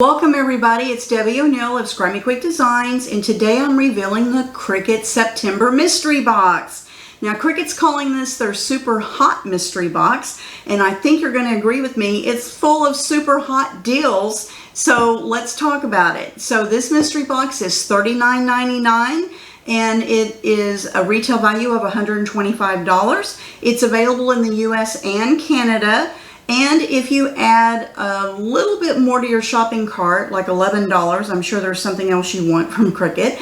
Welcome everybody, it's Debbie O'Neill of Scrummy Quick Designs, and today I'm revealing the Cricut September Mystery Box. Now Cricut's calling this their super hot mystery box, and I think you're going to agree with me, it's full of super hot deals, so let's talk about it. So this mystery box is $39.99. and it is a retail value of $125. It's available in the US and Canada. And if you add a little bit more to your shopping cart, like $11, I'm sure there's something else you want from Cricut,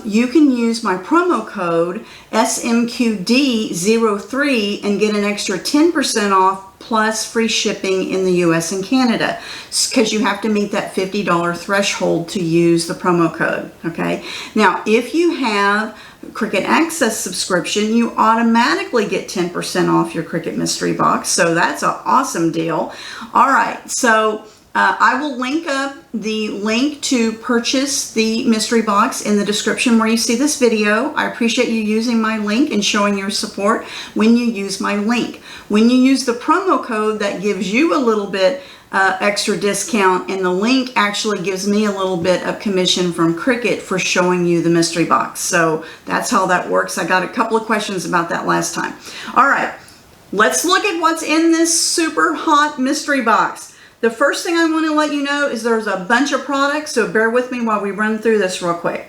you can use my promo code SMQD03 and get an extra 10% off plus free shipping in the US and Canada, because you have to meet that $50 threshold to use the promo code, okay? Now, if you have Cricut Access subscription, you automatically get 10% off your Cricut Mystery Box, so that's an awesome deal. All right, so I will link up the link to purchase the mystery box in the description where you see this video. I appreciate you using my link and showing your support when you use my link. When you use the promo code, that gives you a little bit extra discount, and the link actually gives me a little bit of commission from Cricut for showing you the mystery box. So that's how that works. I got a couple of questions about that last time. All right, let's look at what's in this super hot mystery box. The first thing I want to let you know is there's a bunch of products, so bear with me while we run through this real quick.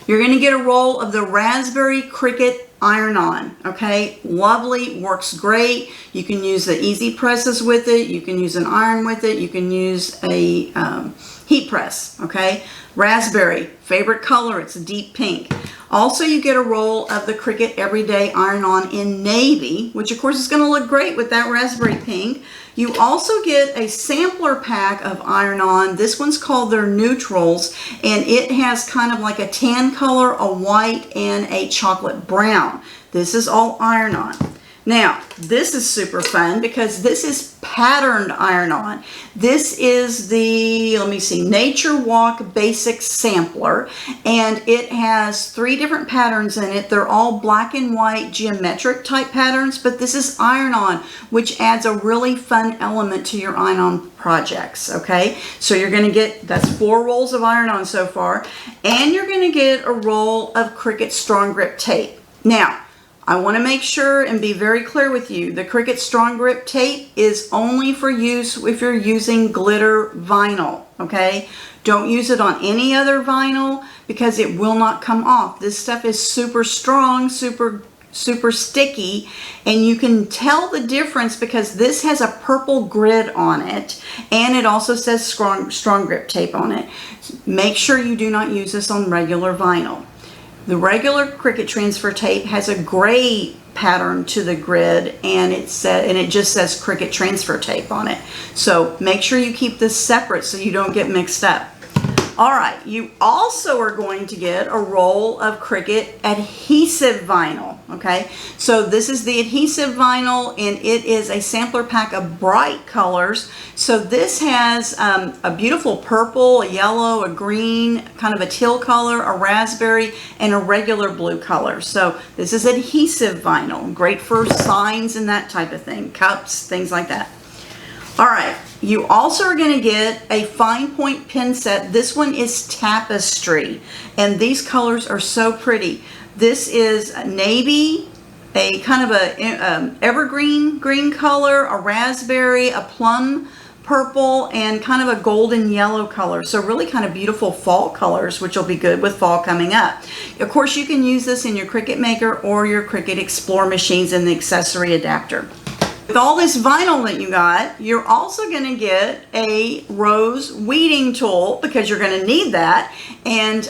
You're going to get a roll of the Raspberry Cricut Iron-On, okay? Lovely, works great. You can use the easy presses with it. You can use an iron with it. You can use a heat press, okay? Raspberry, favorite color, it's a deep pink. Also, you get a roll of the Cricut Everyday Iron-On in navy, which of course is going to look great with that raspberry pink. You also get a sampler pack of Iron-On. This one's called their Neutrals, and it has kind of like a tan color, a white, and a chocolate brown. This is all Iron-On. Now, this is super fun because this is patterned Iron-On. This is the, let me see, Nature Walk Basic Sampler, and it has 3 different patterns in it. They're all black and white geometric type patterns, but this is Iron-On, which adds a really fun element to your Iron-On projects, okay? So you're going to get, that's 4 rolls of Iron-On so far, and you're going to get a roll of Cricut Strong Grip tape. Now, I want to make sure and be very clear with you, the Cricut Strong Grip tape is only for use if you're using glitter vinyl, okay? Don't use it on any other vinyl because it will not come off. This stuff is super strong, super sticky, and you can tell the difference because this has a purple grid on it, and it also says strong grip tape on it. Make sure you do not use this on regular vinyl. The regular Cricut transfer tape has a gray pattern to the grid, and it just says Cricut transfer tape on it. So make sure you keep this separate so you don't get mixed up. All right, you also are going to get a roll of Cricut adhesive vinyl, okay? So this is the adhesive vinyl, and it is a sampler pack of bright colors. So this has a beautiful purple, a yellow, a green, kind of a teal color, a raspberry, and a regular blue color. So this is adhesive vinyl, great for signs and that type of thing, cups, things like that. All right, you also are going to get a fine point pen set. This one is Tapestry, and these colors are so pretty. This is navy, a kind of a evergreen green color, a raspberry, a plum purple, and kind of a golden yellow color. So really kind of beautiful fall colors, which will be good with fall coming up. Of course, you can use this in your Cricut Maker or your Cricut Explore machines in the accessory adapter. With all this vinyl that you got, you're also going to get a rose weeding tool because you're going to need that, and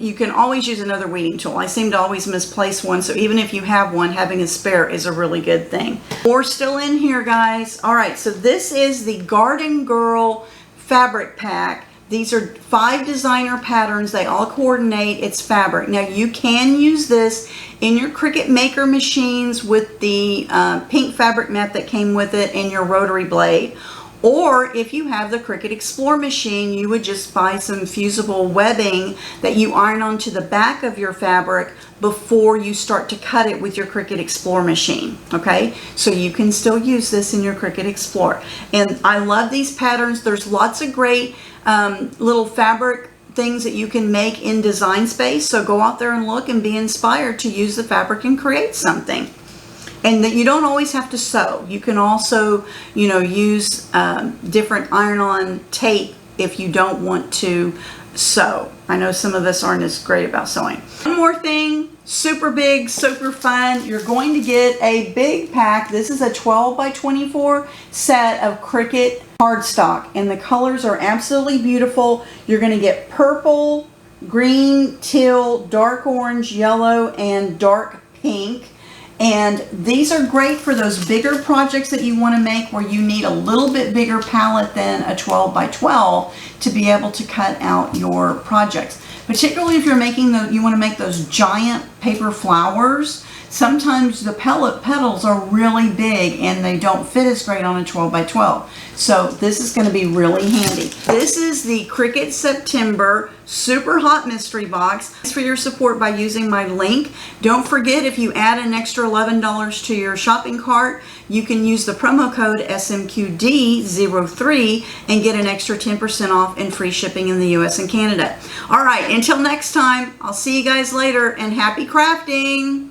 you can always use another weeding tool. I seem to always misplace one, so even if you have one, having a spare is a really good thing. More still in here, guys. All right, so this is the Garden Girl fabric pack. These are 5 designer patterns. They all coordinate. It's fabric. Now you can use this in your Cricut Maker machines with the pink fabric mat that came with it and your rotary blade. Or if you have the Cricut Explore machine, you would just buy some fusible webbing that you iron onto the back of your fabric before you start to cut it with your Cricut Explore machine, okay? So you can still use this in your Cricut Explore. And I love these patterns. There's lots of great little fabric things that you can make in Design Space. So go out there and look and be inspired to use the fabric and create something. And that you don't always have to sew. You can also, you know, use different iron-on tape if you don't want to sew. I know some of us aren't as great about sewing. One more thing, super big, super fun. You're going to get a big pack. This is a 12 by 24 set of Cricut cardstock, and the colors are absolutely beautiful. You're going to get purple, green, teal, dark orange, yellow, and dark pink. And these are great for those bigger projects that you want to make where you need a little bit bigger palette than a 12 by 12 to be able to cut out your projects. Particularly if you're making you want to make those giant paper flowers. Sometimes the petals are really big and they don't fit as great on a 12 by 12. So this is going to be really handy. This is the Cricut September Super Hot Mystery Box. Thanks for your support by using my link. Don't forget, if you add an extra $11 to your shopping cart, you can use the promo code SMQD03 and get an extra 10% off and free shipping in the US and Canada. All right, until next time, I'll see you guys later, and happy crafting!